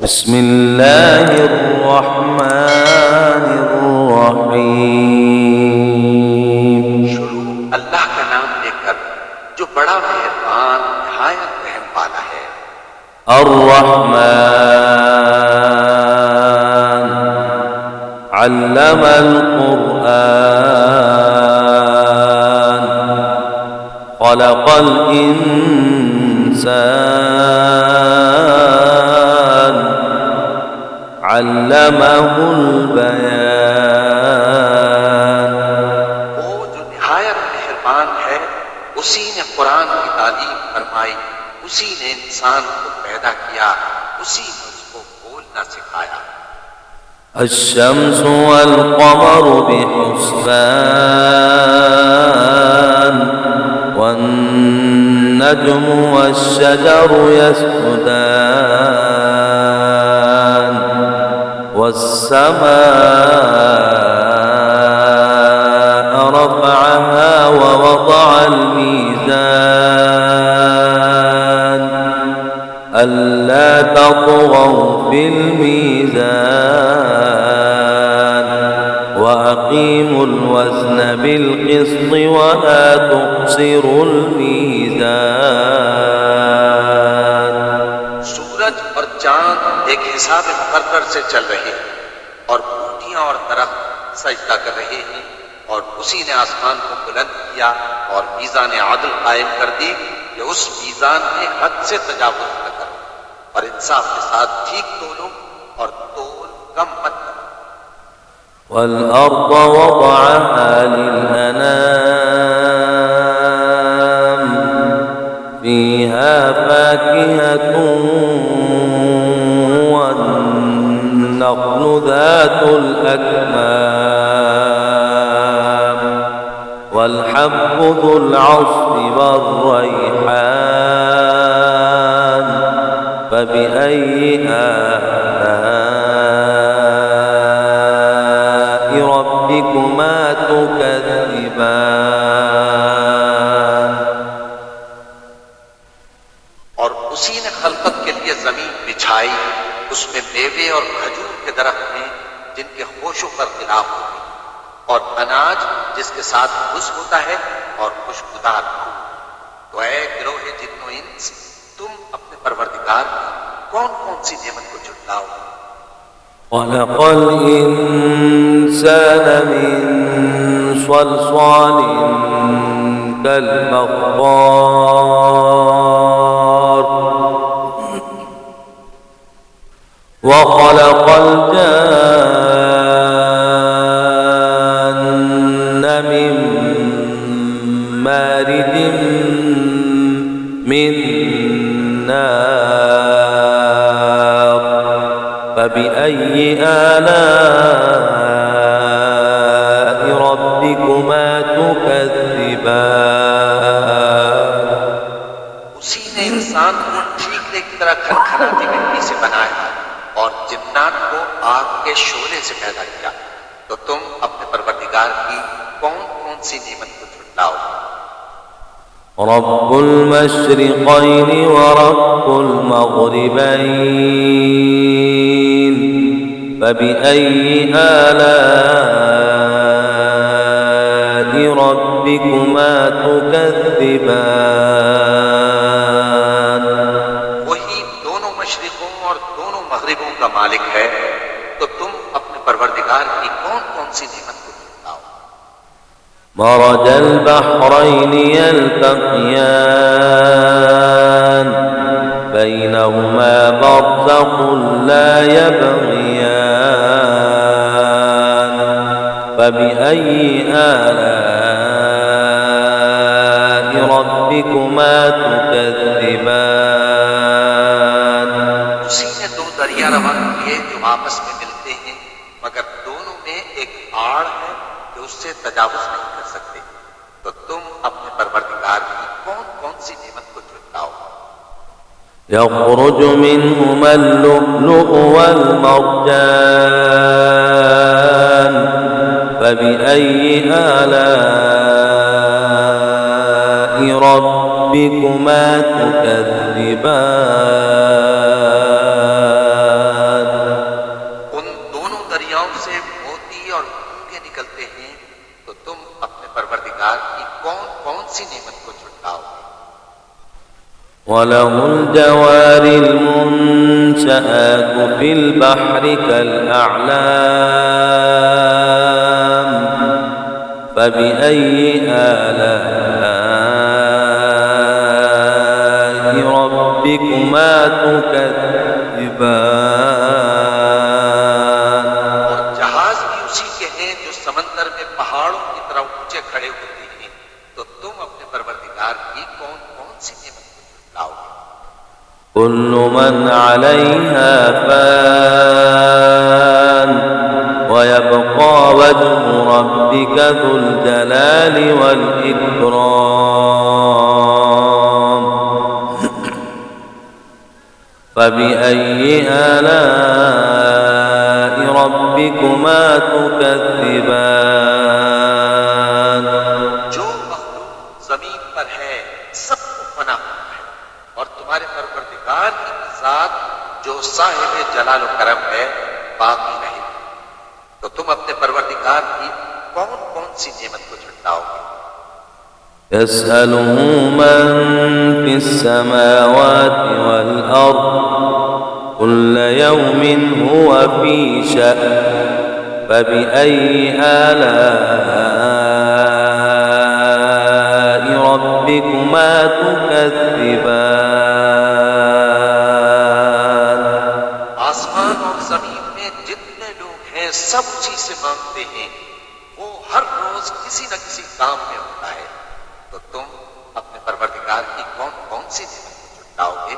बिस्मिल्लाहिर्रहमानिर्रहीम। शुरू अल्लाह का नाम लेकर जो बड़ा मेहरबान निहायत रहम वाला है। अर्रहमान अल्लमल कुरआन खलक़ल इंसान अल्लमहुल बयान। वो जो निहायत मेहरबान है, उसी ने कुरान की तालीम फरमाई, उसी ने इंसान को पैदा किया, उसी ने उसको बोलना सिखाया। अश्शम्सु वल क़मरु बिहुस्बान वन्नज्मु वश्शजरु यस्जुदान वस्समाअ रफ़अहा ववضअल मीज़ान अल्ला तत्ग़व फ़िल मीज़ान वअक़ीमुल वज़्न बिल क़िस्ति वला तुख़्सिरुल मीज़ान। सूरज और चांद एक हिसाब मुकर्रर से चल रहे हैं और बूटियां और दरख्त सजदा कर रहे हैं, और उसी ने आसमान को बुलंद किया और मीज़ान आदल कायम कर दी कि उस मीज़ान में हद से तजावुज़ न करो और इंसाफ के साथ ठीक तोलो और तोल कम मत करो। वल अर्द वदअहा लिल-अनाम फ़ीहा फ़ाकिहतुन वन्नख़्लु ज़ातुल अक्माम वल्हब्बु ज़ुल अस्फ़ि वर्रैहान फ़बिअय्यि आलाइ रब्बिकुमा तुकज़्ज़िबान। और उसी ने खलकत के लिए जमीन बिछाई, उसमें मेवे और खजूर के दरख्त हैं जिनके होशो पर खिलाफ होते हैं, और अनाज जिसके साथ खुश होता है और खुशबूदार फूल। तो ऐ गिरोहे जिन्नो इंस, तुम अपने परवरदिगार की कौन कौन सी नेमत को झुटलाओ। खलक़ल इंसान मिन सल्सालिन कल फ़ख़्ख़ार व खलक़ल जान्न मिन मारिजिन मिन नार फ़बिअय्यि आलाइ रब्बिकुमा तुकज़्ज़िबान। उसी ने इंसान को ठीकरे की तरह खनखनाती मिट्टी से बनाया और जिन्नात को आग के शोले से पैदा किया। तो तुम अपने परवरदिगार की कौन कौन सी नेमत को झुटलाओ। रब्बुल मशरिक़ैनि व रब्बुल मग़रिबैन फ़बिअय्यि आलाइ रब्बिकुमा तुकज़्ज़िबान। वही दोनों मशरिकों और दोनों मगरिबों का मालिक है, तो तुम अपने परवरदिगार की कौन कौन सी नेमत को झुटलाओ। मरजल बहरैनि यल्तक़ियान बैनहुमा बरज़ख़ुन ला यबग़ियान फ़बिअय्यि आलाइ रब्बिकुमा तुकज़्ज़िबान। उसी ने दो दरिया रवा किए जो आपस में मिलते हैं, मगर दोनों में एक आड़ है कि उससे तजावुज़ नहीं कर सकते। तो तुम अपने परवरदिगार की कौन कौन सी नेमत को झुटलाओ। यख़रुजु मिनहुमा अल-लुअ्लुअु वल-मरजान फ़बिअय्यि आलाइ रब्बिकुमा तुकज़्ज़िबान। परवरदिगार की कौन कौन सी नेमत को झुटलाओगे? وله الجوار المنشآت في البحر كالأعلام فبأي آلاء ربكما تكذبان और जहाज भी उसी के हैं जो समंदर में पहाड़ों की तरह ऊंचे खड़े होते हैं। तो तुम अपने परवरदिगार की कौन कौन सी नेमत को झुटलाओगे? كل من عليها فان ويبقى وجه ربك ذو الجلال والإكرام فبأي آلاء ربكما تكذبان जो मखलूक जमीन पर है सबको फना होना है और तुम्हारे परवरदिगार की जात जो साहिब जलाल व करम है बाकी नहीं। तो तुम अपने परवरदिगार की कौन कौन सी नेमत को झुटलाओगे? يسأله من في السماوات والأرض كل يوم هو في شأن فبأي آلاء ربكما تكذبان आसमान और जमीन में जितने लोग हैं सब उसी से मांगते हैं। वो हर रोज किसी न किसी काम में होता है। तो तुम अपने परवरदिगार की कौन कौन सी नेमत को झुटलाओगे?